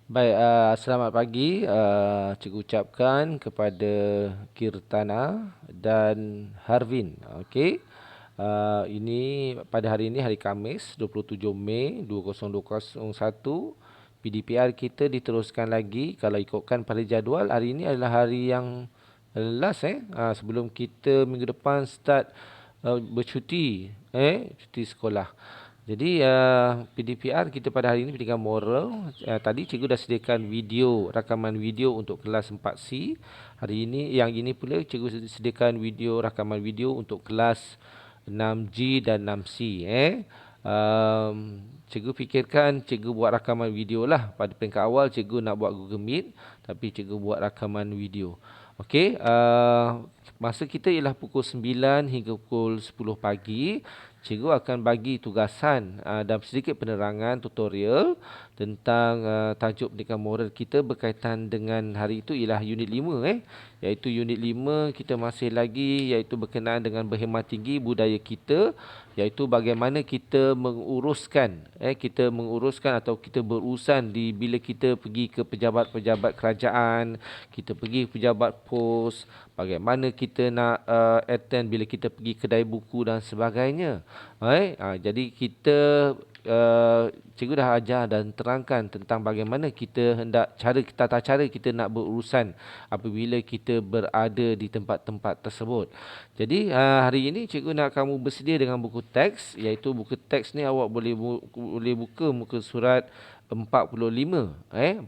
Baik, selamat pagi. Cikgu ucapkan kepada Kirtana dan Harvin. Okey. Ini pada hari ini hari Khamis 27 Mei 2021. PDPR kita diteruskan lagi. Kalau ikutkan pada jadual, hari ini adalah hari yang last sebelum kita minggu depan start bercuti cuti sekolah. Jadi PDPR kita pada hari ini pendidikan moral. Tadi cikgu dah sediakan video, rakaman video untuk kelas 4C. Hari ini yang ini pula cikgu sediakan video, rakaman video untuk kelas 6G dan 6C. Cikgu fikirkan cikgu buat rakaman video lah. Pada peringkat awal cikgu nak buat Google Meet, tapi cikgu buat rakaman video. Okey, masa kita ialah pukul 9 hingga pukul 10 pagi. Cikgu akan bagi tugasan dan sedikit penerangan tutorial tentang tajuk pendidikan moral kita berkaitan dengan hari itu ialah unit 5 iaitu unit 5 kita masih lagi iaitu berkenaan dengan berhemah tinggi budaya kita, iaitu bagaimana kita menguruskan atau kita berurusan bila kita pergi ke pejabat-pejabat kerajaan, kita pergi pejabat pos, bagaimana kita nak attend bila kita pergi kedai buku dan sebagainya. Jadi kita cikgu dah ajar dan terangkan tentang bagaimana kita tata cara kita nak berurusan apabila kita berada di tempat-tempat tersebut. Jadi hari ini cikgu nak kamu bersedia dengan buku teks, iaitu buku teks ni awak boleh buka muka surat 45 45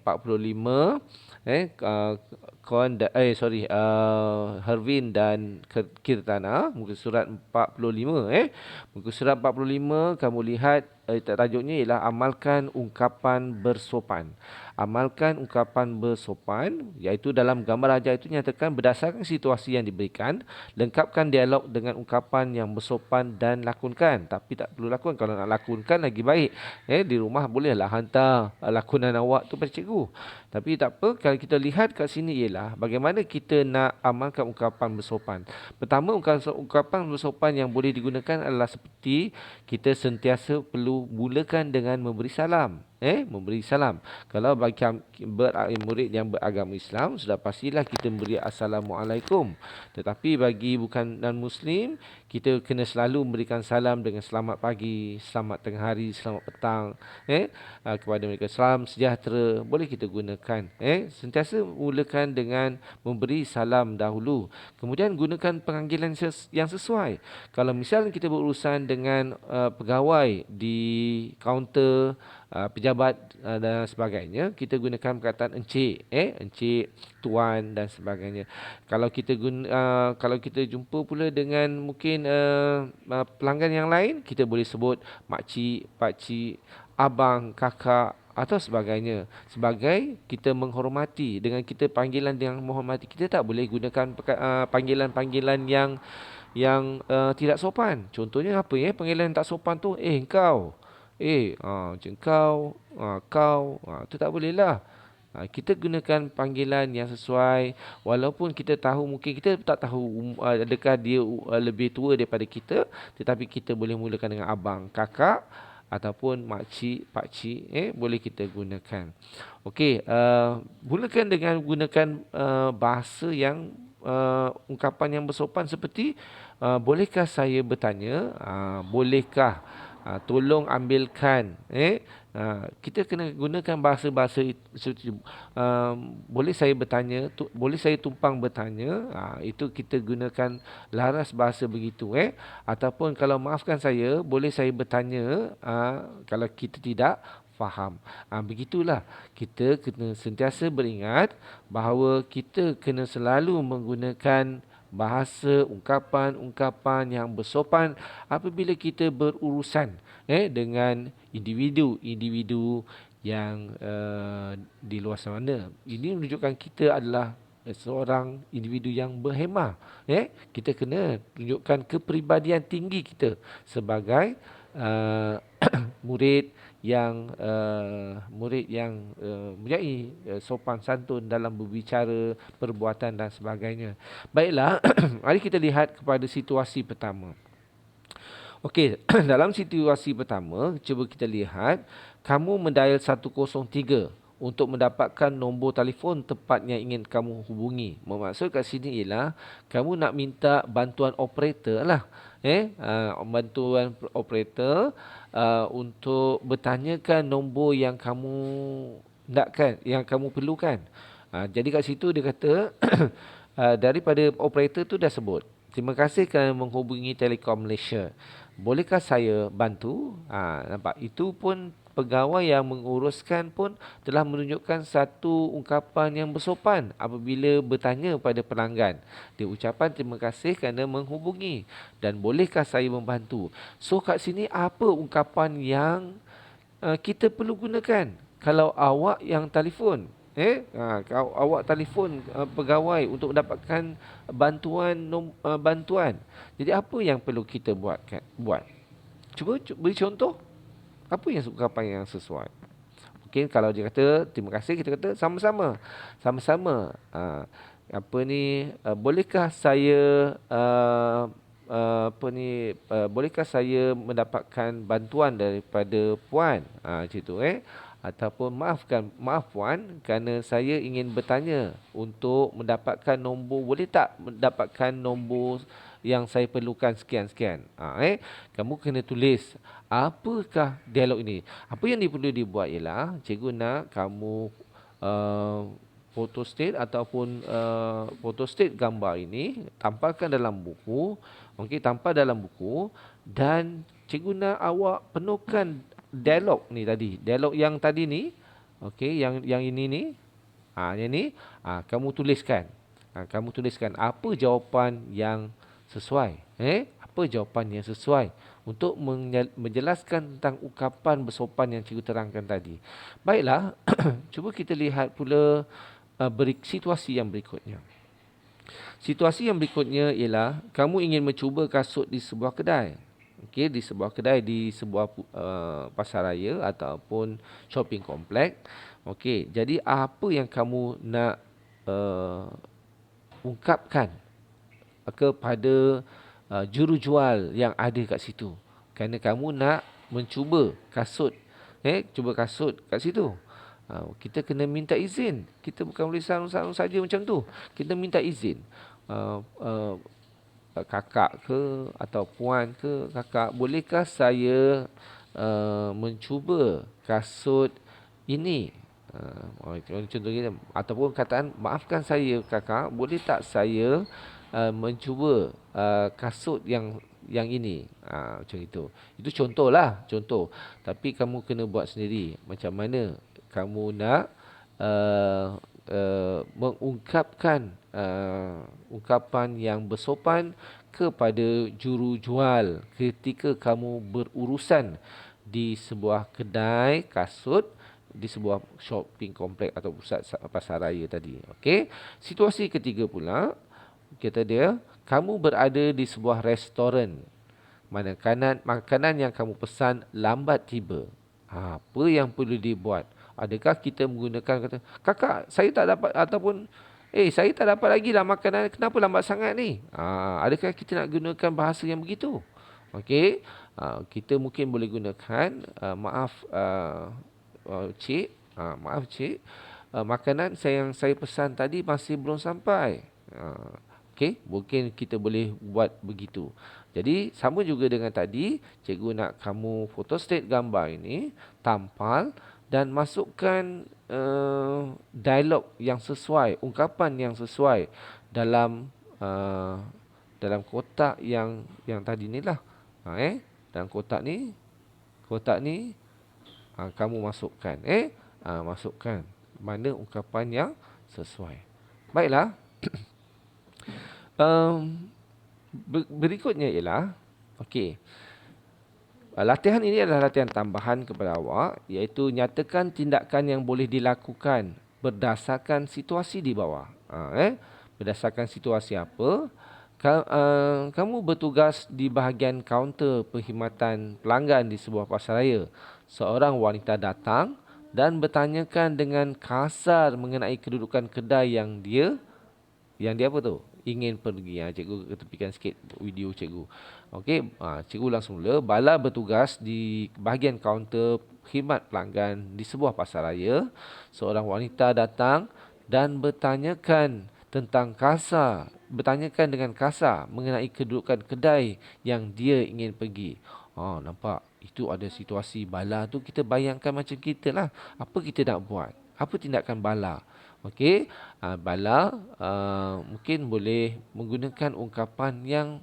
Hervin dan Kirtana, muka surat 45 muka surat 45 kamu lihat tajuknya ialah amalkan ungkapan bersopan. Amalkan ungkapan bersopan, iaitu dalam gambar ajar itu nyatakan berdasarkan situasi yang diberikan, lengkapkan dialog dengan ungkapan yang bersopan dan lakonkan. Tapi tak perlu lakon, kalau nak lakonkan lagi baik. Di rumah bolehlah hantar lakonan awak tu pada cikgu. Tapi tak apa, kalau kita lihat kat sini ialah bagaimana kita nak amalkan ungkapan bersopan. Pertama, ungkapan bersopan yang boleh digunakan adalah seperti kita sentiasa perlu mulakan dengan memberi salam. Memberi salam. Kalau bagi murid yang beragama Islam, sudah pastilah kita memberi Assalamualaikum. Tetapi bagi bukan non-Muslim, kita kena selalu memberikan salam dengan selamat pagi, selamat tengah hari, selamat petang. Kepada mereka, salam sejahtera, boleh kita gunakan. Sentiasa mulakan dengan memberi salam dahulu. Kemudian gunakan panggilan yang sesuai. Kalau misalnya kita berurusan dengan pegawai di kaunter, pejabat dan sebagainya, kita gunakan perkataan encik, encik, tuan dan sebagainya. Kalau kita jumpa pula dengan mungkin pelanggan yang lain, kita boleh sebut makcik, pakcik, abang, kakak atau sebagainya. Sebagai kita menghormati, dengan kita panggilan yang menghormati, kita tak boleh gunakan panggilan-panggilan yang tidak sopan. Contohnya apa panggilan yang tak sopan tu, engkau. Macam kau, tu tak boleh lah. Kita gunakan panggilan yang sesuai, walaupun kita tahu, mungkin kita tak tahu adakah dia lebih tua daripada kita, tetapi kita boleh mulakan dengan abang, kakak ataupun makcik, pakcik, boleh kita gunakan. Okey, mulakan dengan gunakan bahasa yang ungkapan yang bersopan seperti bolehkah saya bertanya, bolehkah, tolong ambilkan, kita kena gunakan bahasa-bahasa seperti boleh saya bertanya, boleh saya tumpang bertanya, itu kita gunakan laras bahasa begitu, ataupun kalau maafkan saya, boleh saya bertanya, kalau kita tidak faham. Begitulah, kita kena sentiasa beringat bahawa kita kena selalu menggunakan bahasa, ungkapan-ungkapan yang bersopan apabila kita berurusan dengan individu-individu yang di luar sana. Ini menunjukkan kita adalah seorang individu yang berhemah. Kita kena tunjukkan kepribadian tinggi kita sebagai murid yang mempunyai sopan santun dalam berbicara, perbuatan dan sebagainya. Baiklah, mari kita lihat kepada situasi pertama. Okey, dalam situasi pertama, cuba kita lihat, kamu mendial 103 untuk mendapatkan nombor telefon tempat yang ingin kamu hubungi. Maksud kat sini ialah kamu nak minta bantuan operator lah. Bantuan operator untuk bertanyakan nombor yang kamu nakkan, yang kamu perlukan. Jadi kat situ dia kata daripada operator tu dah sebut, terima kasih kerana menghubungi Telekom Malaysia. Bolehkah saya bantu? Nampak? Itu pun pegawai yang menguruskan pun telah menunjukkan satu ungkapan yang bersopan apabila bertanya pada pelanggan. Dia ucapan terima kasih kerana menghubungi dan bolehkah saya membantu. So kat sini apa ungkapan yang kita perlu gunakan kalau awak yang telefon? Kalau awak telefon pegawai untuk mendapatkan bantuan. Jadi apa yang perlu kita buat? Cuba beri contoh. Apa yang ungkapan yang sesuai? Mungkin kalau dia kata terima kasih, kita kata sama-sama. Sama-sama. Bolehkah saya bolehkah saya mendapatkan bantuan daripada puan? Macam tu ataupun maaf puan kerana saya ingin bertanya untuk mendapatkan nombor, boleh tak mendapatkan nombor yang saya perlukan sekian-sekian. Kamu kena tulis apakah dialog ini. Apa yang perlu dibuat ialah cikgu nak kamu photostat ataupun photostat gambar ini tampalkan dalam buku. Okey, tampal dalam buku dan cikgu nak awak penuhkan dialog ni tadi. Dialog yang tadi ni, okey, yang ini ni, yang ni, kamu tuliskan. Kamu tuliskan apa jawapan yang sesuai. Apa jawapan yang sesuai untuk menjelaskan tentang ungkapan bersopan yang cikgu terangkan tadi. Baiklah, cuba kita lihat pula situasi yang berikutnya. Situasi yang berikutnya ialah kamu ingin mencuba kasut di sebuah kedai. Okey, di sebuah kedai di sebuah pasaraya ataupun shopping komplek. Okey, jadi apa yang kamu nak ungkapkan kepada jurujual yang ada kat situ? Kerana kamu nak mencuba kasut. Cuba kasut kat situ. Kita kena minta izin. Kita bukan boleh sarung-sarung saja macam tu. Kita minta izin. Kakak ke atau puan ke, kakak, bolehkah saya mencuba kasut ini? Contohnya, ataupun kataan, maafkan saya kakak, boleh tak saya mencuba kasut yang ini? Macam itu. Itu contohlah, contoh. Tapi kamu kena buat sendiri. Macam mana kamu nak mengungkapkan ungkapan yang bersopan kepada jurujual ketika kamu berurusan di sebuah kedai kasut, di sebuah shopping komplek atau pusat pasaraya tadi. Okey. Situasi ketiga pula, kata dia, kamu berada di sebuah restoran. Makanan yang kamu pesan lambat tiba. Apa yang perlu dibuat? Adakah kita menggunakan kata, kakak, saya tak dapat, ataupun saya tak dapat lagi lah makanan, kenapa lambat sangat ni? Adakah kita nak gunakan bahasa yang begitu? Okey, kita mungkin boleh gunakan maaf cik, maaf cik, makanan yang saya pesan tadi masih belum sampai. Okey, mungkin kita boleh buat begitu. Jadi sama juga dengan tadi, cikgu nak kamu photostat gambar ini, tampal dan masukkan dialog yang sesuai, ungkapan yang sesuai dalam kotak yang tadi ni lah. Dalam kotak ni kamu masukkan. Masukkan mana ungkapan yang sesuai. Baiklah. Berikutnya ialah, okey, latihan ini adalah latihan tambahan kepada awak, iaitu nyatakan tindakan yang boleh dilakukan berdasarkan situasi di bawah. Berdasarkan situasi apa? Kamu bertugas di bahagian kaunter perkhidmatan pelanggan di sebuah pasaraya. Seorang wanita datang dan bertanyakan dengan kasar mengenai kedudukan kedai yang dia apa tu? Ingin pergi. Cikgu ketepikan sikit video cikgu. Okey, cikgu langsung mula. Bala bertugas di bahagian kaunter khidmat pelanggan di sebuah pasaraya. Seorang wanita datang dan bertanyakan dengan kasar mengenai kedudukan kedai yang dia ingin pergi. Nampak? Itu ada situasi bala tu, kita bayangkan macam kita lah. Apa kita nak buat? Apa tindakan bala? Okey, bala mungkin boleh menggunakan ungkapan yang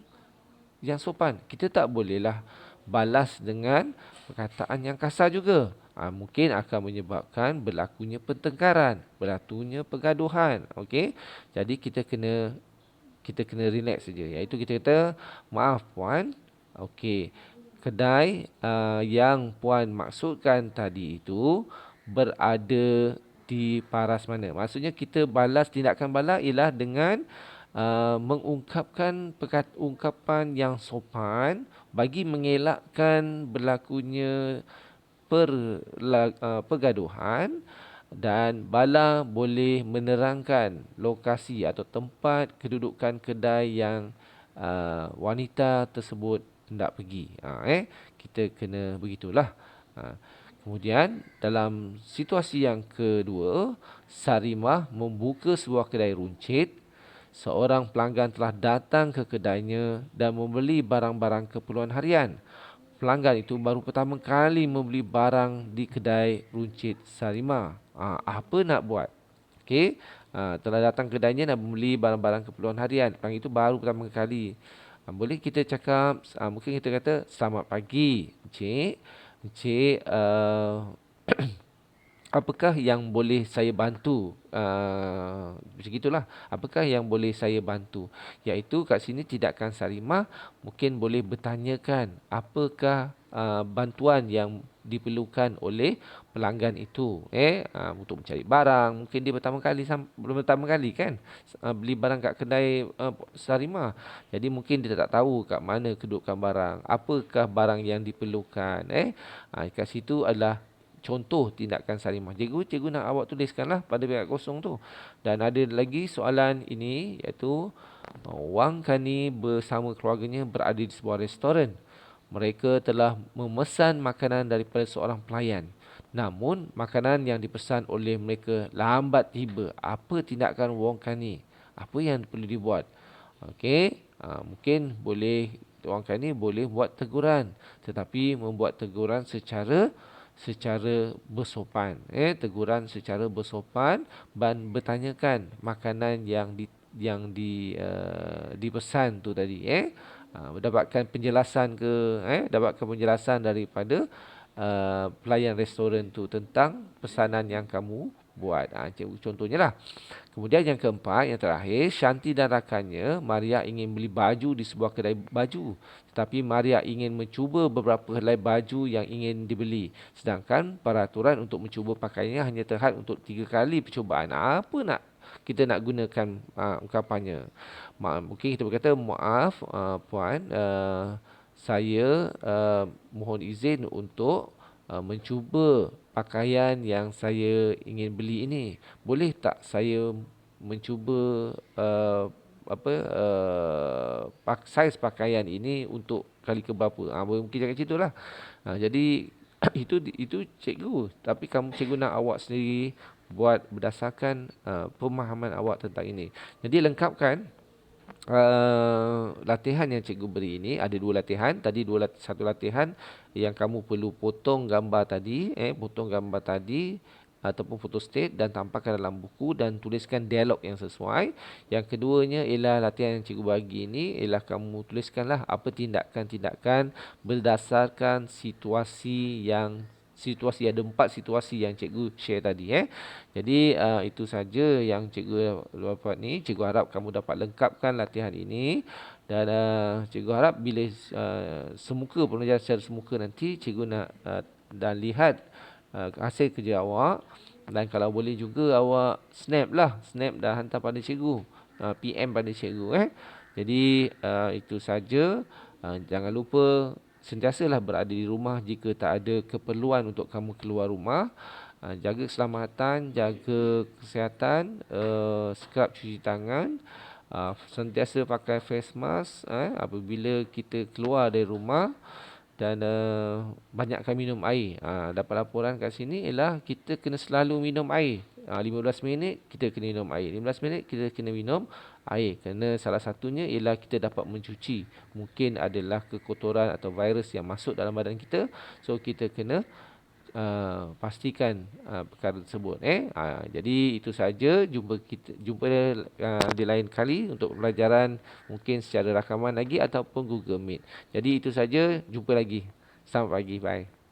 sopan. Kita tak bolehlah balas dengan perkataan yang kasar juga. Mungkin akan menyebabkan berlakunya pertengkaran, berlakunya pergaduhan. Okey. Jadi kita kena relax saja. Iaitu kita kata, maaf puan. Okey. Kedai yang puan maksudkan tadi itu berada di paras mana? Maksudnya kita balas, tindakan balas ialah dengan mengungkapkan ungkapan yang sopan bagi mengelakkan berlakunya pergaduhan, dan bala boleh menerangkan lokasi atau tempat kedudukan kedai yang wanita tersebut hendak pergi. Kita kena begitulah. Kemudian dalam situasi yang kedua, Sarimah membuka sebuah kedai runcit. Seorang pelanggan telah datang ke kedainya dan membeli barang-barang keperluan harian. Pelanggan itu baru pertama kali membeli barang di kedai runcit Sarimah. Apa nak buat? Okey, telah datang ke kedainya dan membeli barang-barang keperluan harian. Pelanggan itu baru pertama kali. Boleh kita cakap, mungkin kita kata, selamat pagi, Encik. Encik, apakah yang boleh saya bantu? Macam itulah. Apakah yang boleh saya bantu? Iaitu kat sini tindakan Sarimah mungkin boleh bertanyakan apakah bantuan yang diperlukan oleh pelanggan itu, untuk mencari barang. Mungkin dia belum pertama kali kan beli barang kat kedai Sarimah. Jadi mungkin dia tak tahu kat mana kedudukan barang, apakah barang yang diperlukan. Kat situ adalah contoh tindakan Sarimah. Cikgu nak awak tuliskanlah pada peringkat kosong tu. Dan ada lagi soalan ini, iaitu Wang Kani bersama keluarganya berada di sebuah restoran. Mereka telah memesan makanan daripada seorang pelayan. Namun, makanan yang dipesan oleh mereka lambat tiba. Apa tindakan Wang Kani? Apa yang perlu dibuat? Okey, mungkin Wang Kani boleh buat teguran. Tetapi membuat teguran secara bersopan. Teguran secara bersopan dan bertanyakan makanan yang dipesan tu tadi. Dapatkan penjelasan dapatkan penjelasan daripada pelayan restoran tu tentang pesanan yang kamu buat. Contohnya lah. Kemudian yang keempat, yang terakhir, Shanti dan rakannya, Maria, ingin beli baju di sebuah kedai baju. Tetapi Maria ingin mencuba beberapa helai baju yang ingin dibeli. Sedangkan peraturan untuk mencuba pakaiannya hanya terhad untuk 3 kali percubaan. Apa kita nak gunakan ungkapannya? Mungkin kita berkata, maaf puan, saya mohon izin untuk mencuba pakaian yang saya ingin beli ini. Boleh tak saya mencuba saiz pakaian ini untuk kali keberapa? Mungkin macam itulah. Jadi itu cikgu, tapi cikgu nak awak sendiri buat berdasarkan pemahaman awak tentang ini. Jadi lengkapkan latihan yang cikgu beri ini. Ada 2 latihan. Tadi satu latihan yang kamu perlu potong gambar tadi, ataupun photostat dan tampakkan dalam buku dan tuliskan dialog yang sesuai. Yang keduanya ialah latihan yang cikgu bagi ini, ialah kamu tuliskanlah apa tindakan-tindakan berdasarkan situasi, ada 4 situasi yang cikgu share tadi. Jadi itu saja yang cikgu dapat ni. Cikgu harap kamu dapat lengkapkan latihan ini. Dan cikgu harap bila semuka pengajaran secara semuka nanti, cikgu nak dan lihat hasil kerja awak. Dan kalau boleh juga awak snap dan hantar pada cikgu, PM pada cikgu. Jadi itu saja. Jangan lupa sentiasalah berada di rumah jika tak ada keperluan untuk kamu keluar rumah. Jaga keselamatan, jaga kesihatan, scrub cuci tangan, sentiasa pakai face mask apabila kita keluar dari rumah. dan banyakkan minum air. Dapat laporan kat sini ialah kita kena selalu minum air. 15 minit kita kena minum air. 15 minit kita kena minum air. Kerana salah satunya ialah kita dapat mencuci. Mungkin adalah kekotoran atau virus yang masuk dalam badan kita. So kita kena pastikan perkara tersebut. Jadi itu saja. Jumpa di lain kali untuk pelajaran mungkin secara rakaman lagi ataupun Google Meet. Jadi itu saja. Jumpa lagi. Selamat pagi. Bye.